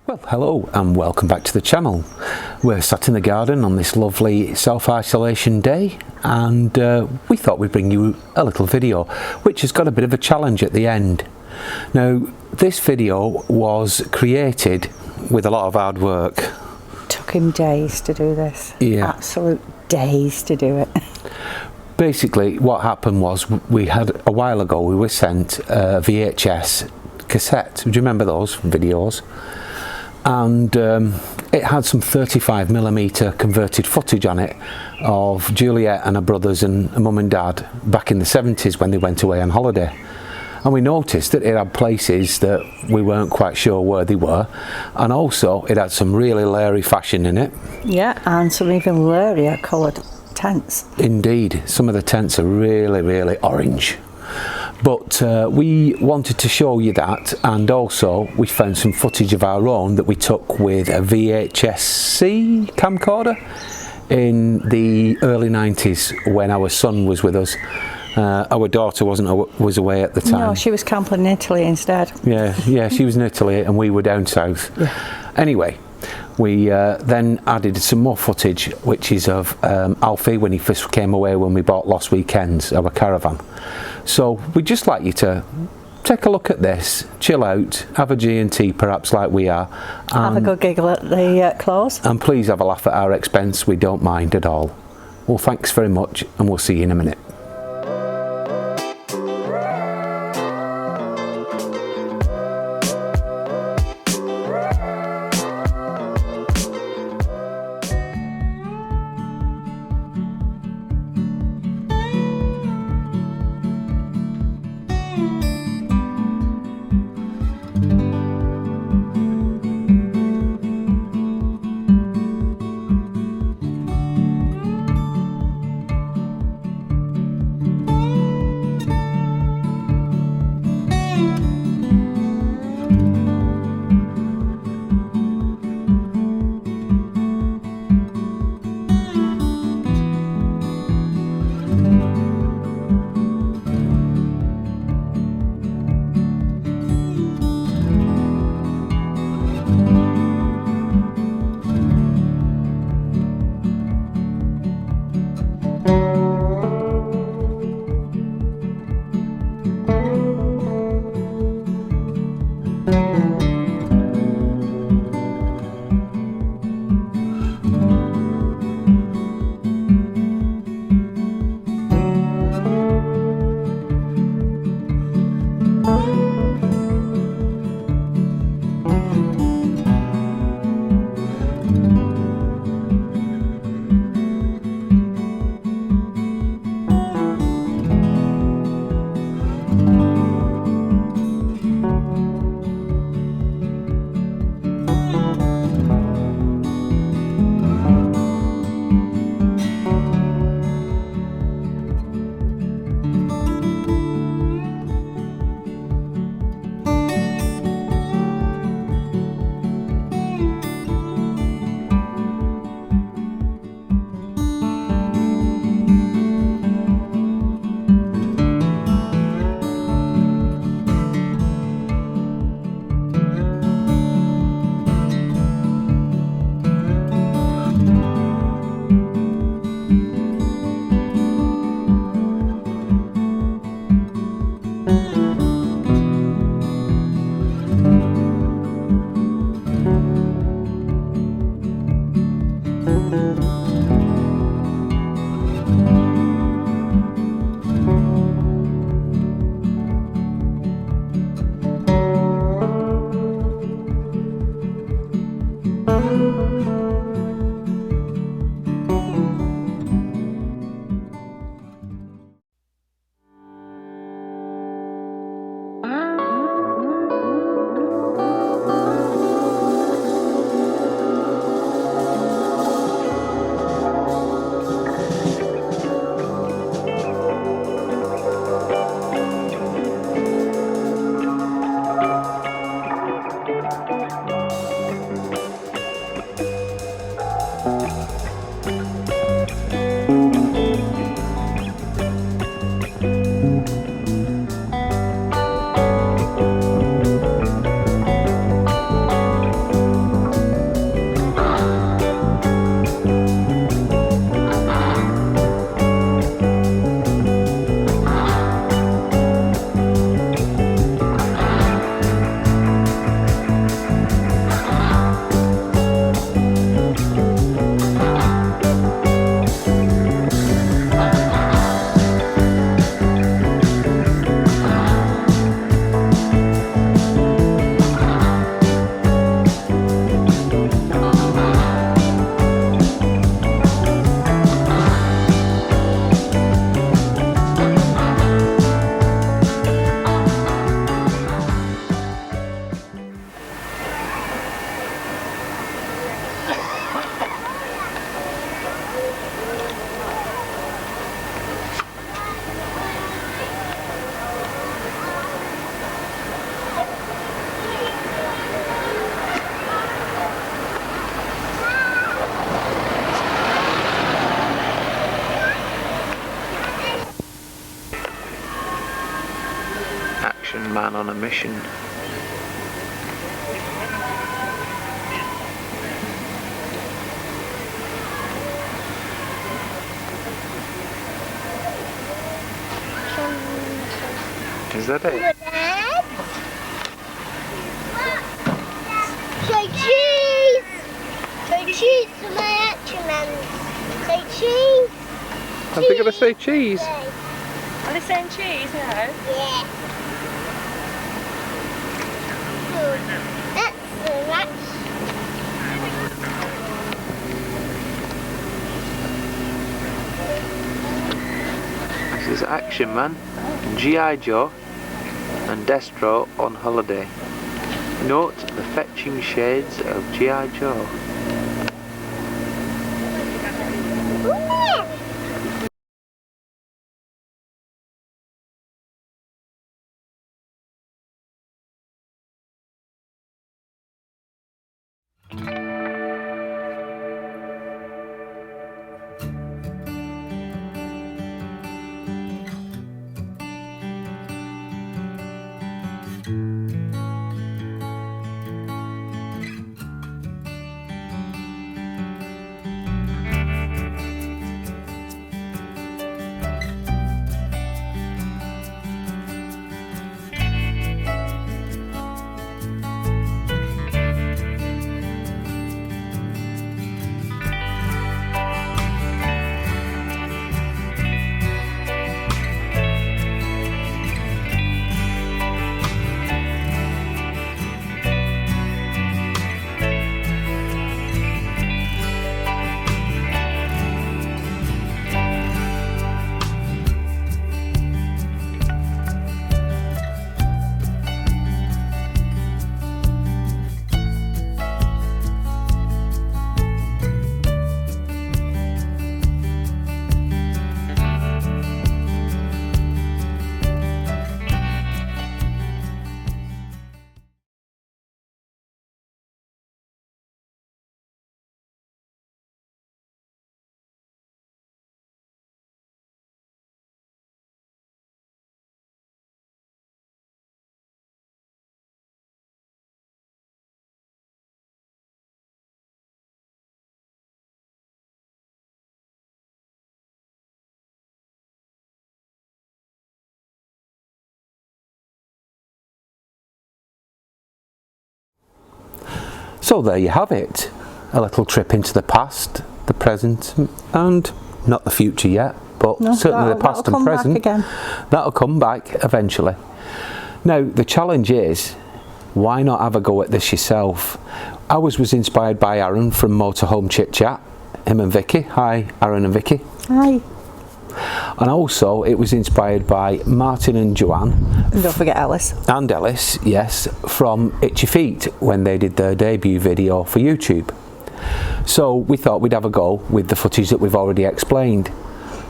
Well, hello and welcome back to the channel. We're sat in the garden on this lovely self-isolation day, and we thought we'd bring you a little video which has got a bit of a challenge at the end. Now, this video was created with a lot of hard work. Took him days to do this. Yeah. Absolute days to do it. Basically, what happened was we had a while ago we were sent a VHS cassette. Do you remember those videos? And it had some 35mm converted footage on it of Juliet and her brothers and her mum and dad back in the 70s when they went away on holiday. And we noticed that it had places that we weren't quite sure where they were, and also it had some really leery fashion in it. Yeah, and some even leerier coloured tents. Indeed, some of the tents are really orange. But we wanted to show you that, and also we found some footage of our own that we took with a VHS-C camcorder in the early 90s when our son was with us. Our daughter was away at the time. No, she was camping in Italy instead. Yeah, she was in Italy and we were down south. Yeah. Anyway, we then added some more footage, which is of Alfie when he first came away when we bought Lost Weekends, our caravan. So we'd just like you to take a look at this, chill out, have a G&T perhaps like we are. Have a good giggle at the close. And please have a laugh at our expense, we don't mind at all. Well, thanks very much and we'll see you in a minute. man on a mission. Is that it? Say cheese! Say cheese to my action man. Say cheese! Are they going to say cheese? Are they saying cheese now? Yeah. That's the right. This is Action Man, G.I. Joe and Destro on holiday. Note the fetching shades of G.I. Joe. So there you have it, a little trip into the past, the present and not the future yet, but certainly the past and present. That'll come back eventually. Now the challenge is, why not have a go at this yourself? Ours was inspired by Aaron from Motorhome Chit Chat, him and Vicky. Hi Aaron and Vicky. Hi. And also it was inspired by Martin and Joanne. And don't forget Ellis. And Ellis, yes, from Itchy Feet when they did their debut video for YouTube. So we thought we'd have a go with the footage that we've already explained.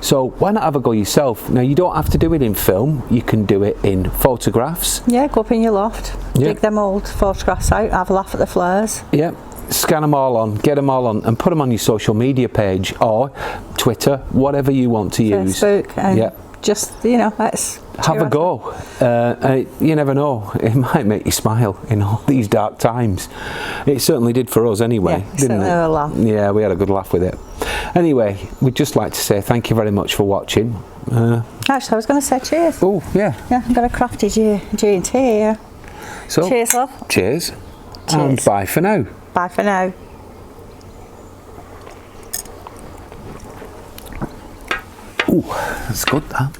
So why not have a go yourself? Now you don't have to do it in film, you can do it in photographs. Yeah, go up in your loft, dig them old photographs out, have a laugh at the flares. Yeah. Scan them all on, get them all on and put them on your social media page or Twitter, whatever you want to use. Facebook, and just, you know, let's have a go. You never know, it might make you smile in all these dark times. It certainly did for us anyway, didn't it? Had a laugh. Yeah, we had a good laugh with it. Anyway, we'd just like to say thank you very much for watching. Actually, I was going to say cheers. Oh, yeah. Yeah, I've got a crafty G&T here. So, cheers, love. Cheers. And bye for now. Bye for now. Ooh, that's good that.